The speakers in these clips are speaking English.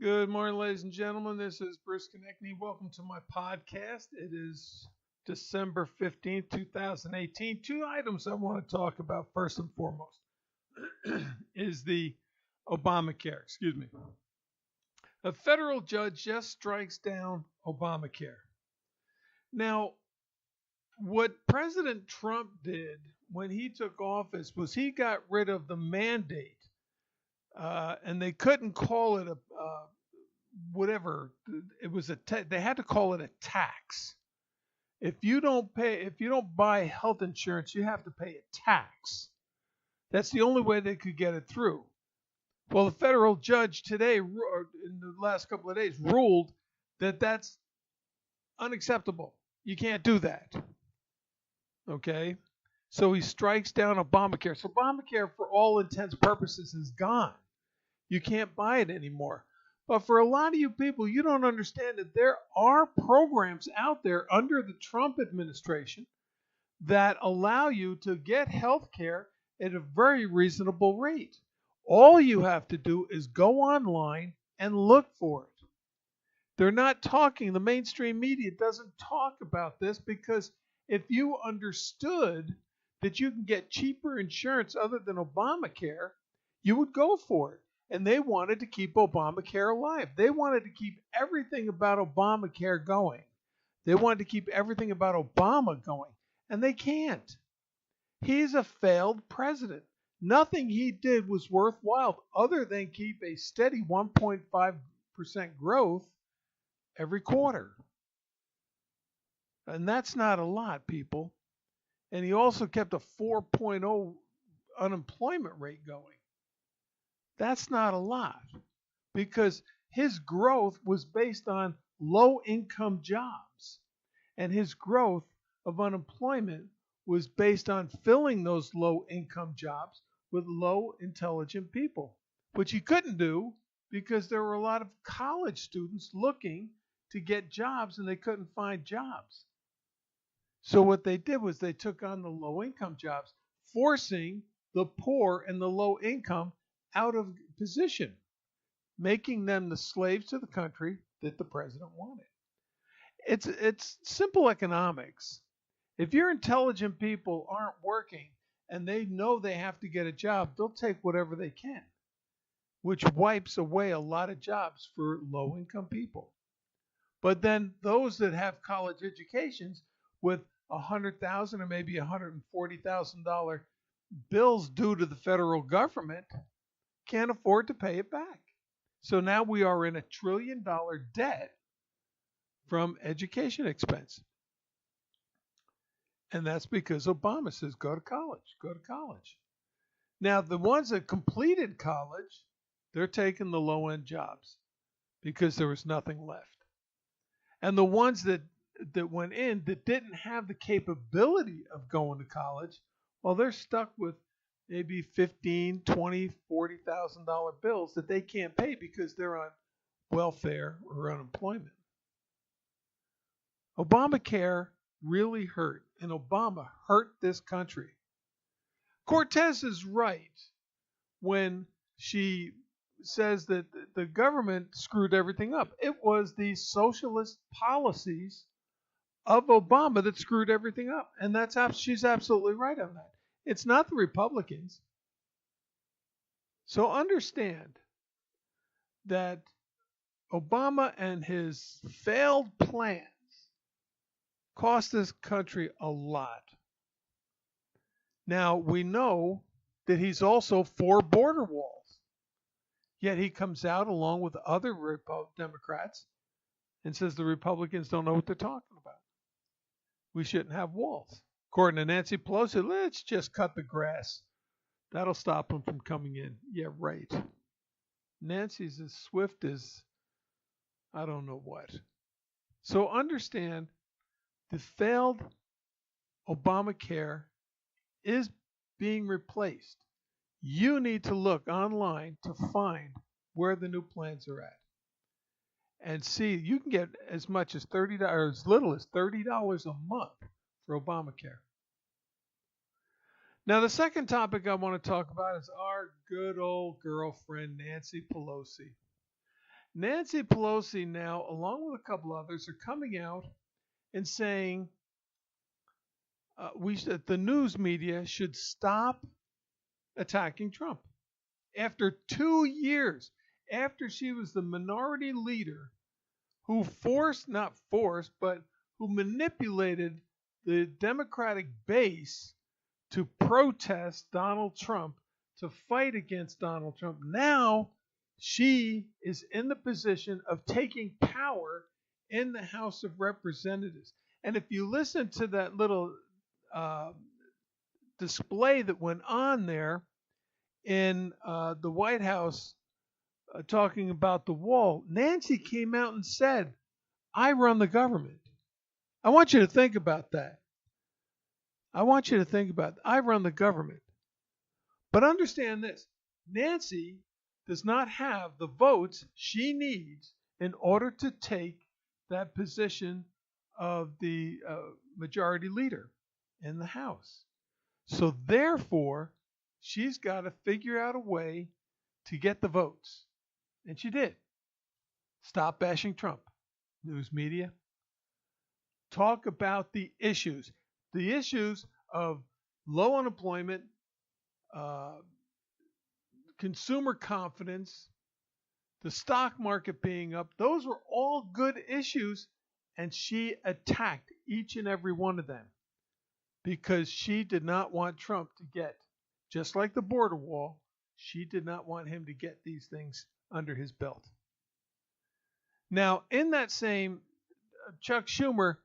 Good morning, ladies and gentlemen. This is Bruce Konechny. Welcome to my podcast. It is December 15th, 2018. Two items I want to talk about first and foremost is the Obamacare. Excuse me. A federal judge just strikes down Obamacare. Now, what President Trump did when he took office was he got rid of the mandate, and they couldn't call it a whatever it was they had to call it a tax. If you don't buy health insurance, you have to pay a tax. That's the only way they could get it through. Well, the federal judge today, or in the last couple of days, ruled that that's unacceptable. You can't do that. Okay? So he strikes down Obamacare. So Obamacare, for all intents and purposes, is gone. You can't buy it anymore. But for a lot of you people, you don't understand that there are programs out there under the Trump administration that allow you to get health care at a very reasonable rate. All you have to do is go online and look for it. They're not talking, the mainstream media doesn't talk about this because if you understood that you can get cheaper insurance other than Obamacare, you would go for it. And they wanted to keep Obamacare alive. They wanted to keep everything about Obamacare going. They wanted to keep everything about Obama going. And they can't. He's a failed president. Nothing he did was worthwhile other than keep a steady 1.5% growth every quarter. And that's not a lot, people. And he also kept a 4.0 unemployment rate going. That's not a lot because his growth was based on low income jobs, and his growth of unemployment was based on filling those low income jobs with low intelligent people, which he couldn't do because there were a lot of college students looking to get jobs and they couldn't find jobs. So what they did was they took on the low income jobs, forcing the poor and the low income out of position, making them the slaves to the country that the president wanted. It's simple economics. If your intelligent people aren't working and they know they have to get a job, they'll take whatever they can, which wipes away a lot of jobs for low income people. But then those that have college educations with $100,000 or maybe $140,000 bills due to the federal government can't afford to pay it back. So now we are in $1 trillion debt from education expense. And that's because Obama says, go to college, go to college. Now, the ones that completed college, they're taking the low end jobs because there was nothing left. And the ones that went in that didn't have the capability of going to college, well, they're stuck with maybe $15,000, $20,000, $40,000 bills that they can't pay because they're on welfare or unemployment. Obamacare really hurt, and Obama hurt this country. Cortez is right when she says that the government screwed everything up. It was the socialist policies of Obama that screwed everything up, and she's absolutely right on that. It's not the Republicans. So understand that Obama and his failed plans cost this country a lot. Now, we know that he's also for border walls. Yet he comes out along with other Democrats and says the Republicans don't know what they're talking about. We shouldn't have walls. According to Nancy Pelosi, let's just cut the grass. That'll stop them from coming in. Yeah, right. Nancy's as swift as I don't know what. So understand the failed Obamacare is being replaced. You need to look online to find where the new plans are at. And see, you can get as much as $30 or as little as $30 a month for Obamacare. Now, the second topic I want to talk about is our good old girlfriend, Nancy Pelosi. Nancy Pelosi now, along with a couple others, are coming out and saying the news media should stop attacking Trump. After 2 years, after she was the minority leader who not forced, but who manipulated the Democratic base to protest Donald Trump, to fight against Donald Trump. Now she is in the position of taking power in the House of Representatives. And if you listen to that little uh, display that went on there in the White House talking about the wall, Nancy came out and said, I run the government. I want you to think about that. I want you to think about it. I run the government. But understand this, Nancy does not have the votes she needs in order to take that position of the majority leader in the House. So therefore, she's got to figure out a way to get the votes. And she did. Stop bashing Trump. News media. Talk about the issues. The issues of low unemployment, consumer confidence, the stock market being up. Those were all good issues, and she attacked each and every one of them because she did not want Trump to get, just like the border wall, she did not want him to get these things under his belt. Now, in that same, Chuck Schumer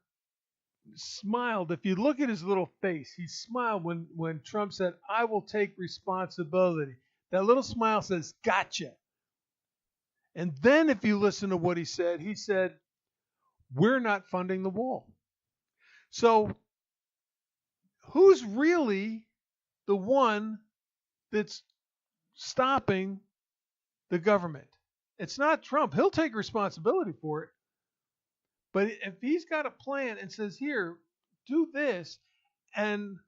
smiled. If you look at his little face, he smiled when Trump said, I will take responsibility. That little smile says, gotcha. And then if you listen to what he said, we're not funding the wall. So who's really the one that's stopping the government? It's not Trump. He'll take responsibility for it. But if he's got a plan and says, here, do this, and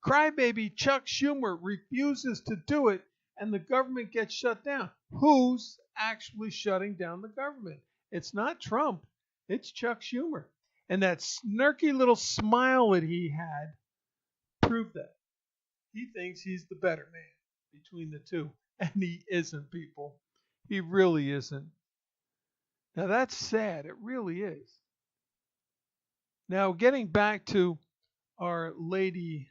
crybaby Chuck Schumer refuses to do it, and the government gets shut down, who's actually shutting down the government? It's not Trump. It's Chuck Schumer. And that snarky little smile that he had proved that. He thinks he's the better man between the two. And he isn't, people. He really isn't. Now, that's sad. It really is. Now, getting back to our lady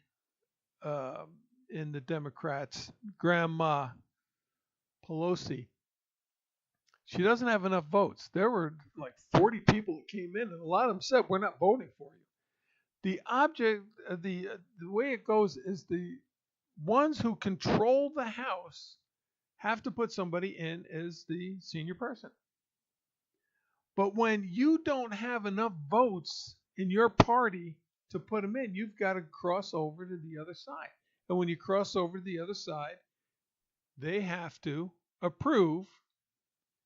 in the Democrats, Grandma Pelosi, she doesn't have enough votes. There were like 40 people that came in, and a lot of them said, we're not voting for you. The object, the way it goes is the ones who control the House have to put somebody in as the senior person. But when you don't have enough votes in your party to put them in, you've got to cross over to the other side. And when you cross over to the other side, they have to approve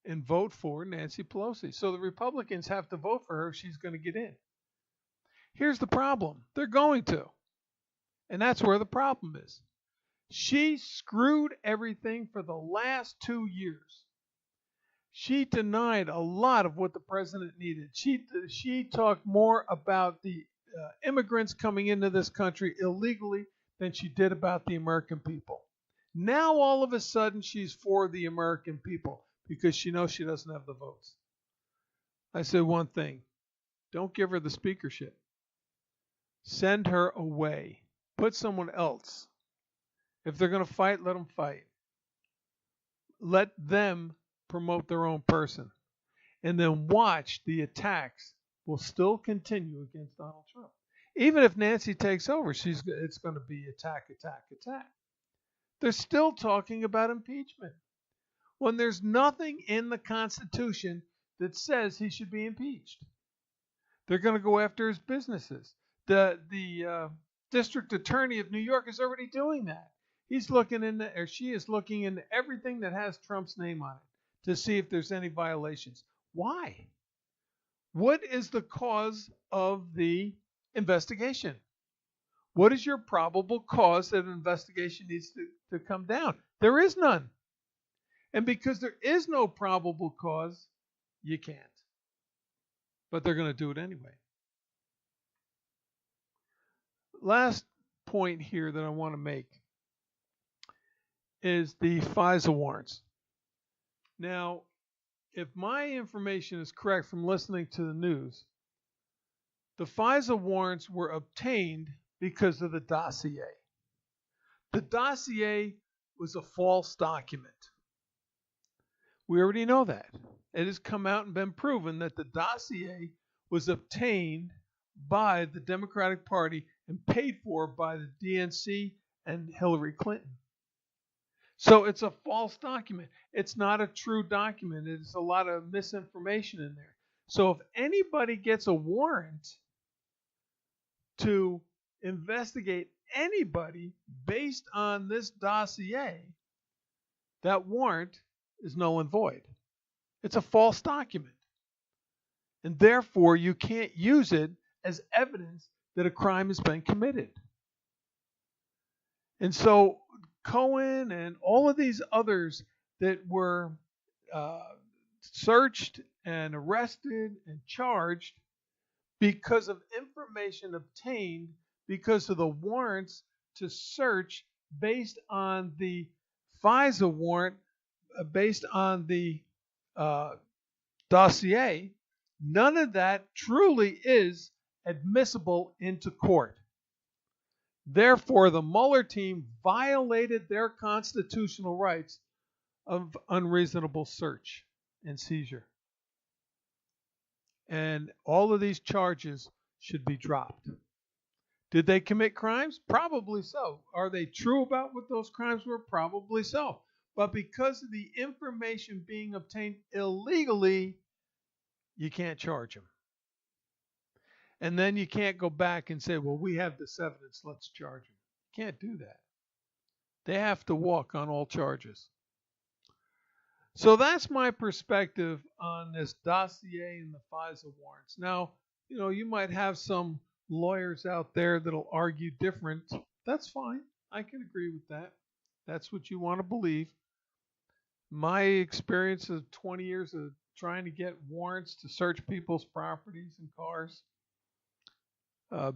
and vote for Nancy Pelosi. So the Republicans have to vote for her if she's going to get in. Here's the problem. They're going to. And that's where the problem is. She screwed everything for the last 2 years. She denied a lot of what the president needed. She talked more about the immigrants coming into this country illegally than she did about the American people. Now all of a sudden she's for the American people because she knows she doesn't have the votes. I say one thing. Don't give her the speakership. Send her away. Put someone else. If they're going to fight, let them fight. Let them promote their own person. And then watch the attacks will still continue against Donald Trump. Even if Nancy takes over, it's going to be attack, attack, attack. They're still talking about impeachment when there's nothing in the Constitution that says he should be impeached. They're going to go after his businesses. The district attorney of New York is already doing that. She is looking into everything that has Trump's name on it to see if there's any violations. Why? What is the cause of the investigation? What is your probable cause that an investigation needs to come down? There is none. And because there is no probable cause, you can't. But they're going to do it anyway. Last point here that I want to make is the FISA warrants. Now, if my information is correct from listening to the news, the FISA warrants were obtained because of the dossier. The dossier was a false document. We already know that. It has come out and been proven that the dossier was obtained by the Democratic Party and paid for by the DNC and Hillary Clinton. So it's a false document. It's not a true document. It's a lot of misinformation in there. So if anybody gets a warrant to investigate anybody based on this dossier, that warrant is null and void. It's a false document. And therefore, you can't use it as evidence that a crime has been committed. And so Cohen and all of these others that were searched and arrested and charged because of information obtained because of the warrants to search based on the FISA warrant, based on the dossier, none of that truly is admissible into court. Therefore, the Mueller team violated their constitutional rights of unreasonable search and seizure. And all of these charges should be dropped. Did they commit crimes? Probably so. Are they true about what those crimes were? Probably so. But because of the information being obtained illegally, you can't charge them. And then you can't go back and say, well, we have this evidence, let's charge them. You can't do that. They have to walk on all charges. So that's my perspective on this dossier and the FISA warrants. Now, you might have some lawyers out there that'll argue different. That's fine. I can agree with that. That's what you want to believe. My experience of 20 years of trying to get warrants to search people's properties and cars,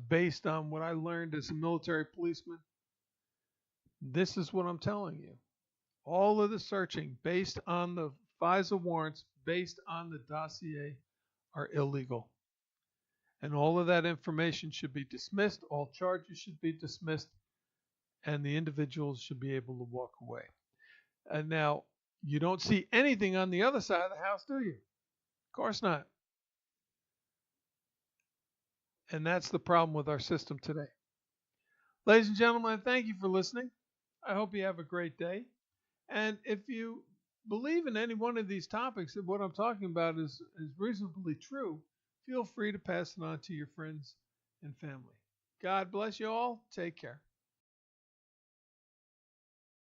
based on what I learned as a military policeman, this is what I'm telling you. All of the searching based on the FISA warrants, based on the dossier, are illegal. And all of that information should be dismissed, all charges should be dismissed, and the individuals should be able to walk away. And now, you don't see anything on the other side of the house, do you? Of course not. And that's the problem with our system today. Ladies and gentlemen, thank you for listening. I hope you have a great day. And if you believe in any one of these topics, that what I'm talking about is reasonably true, feel free to pass it on to your friends and family. God bless you all. Take care.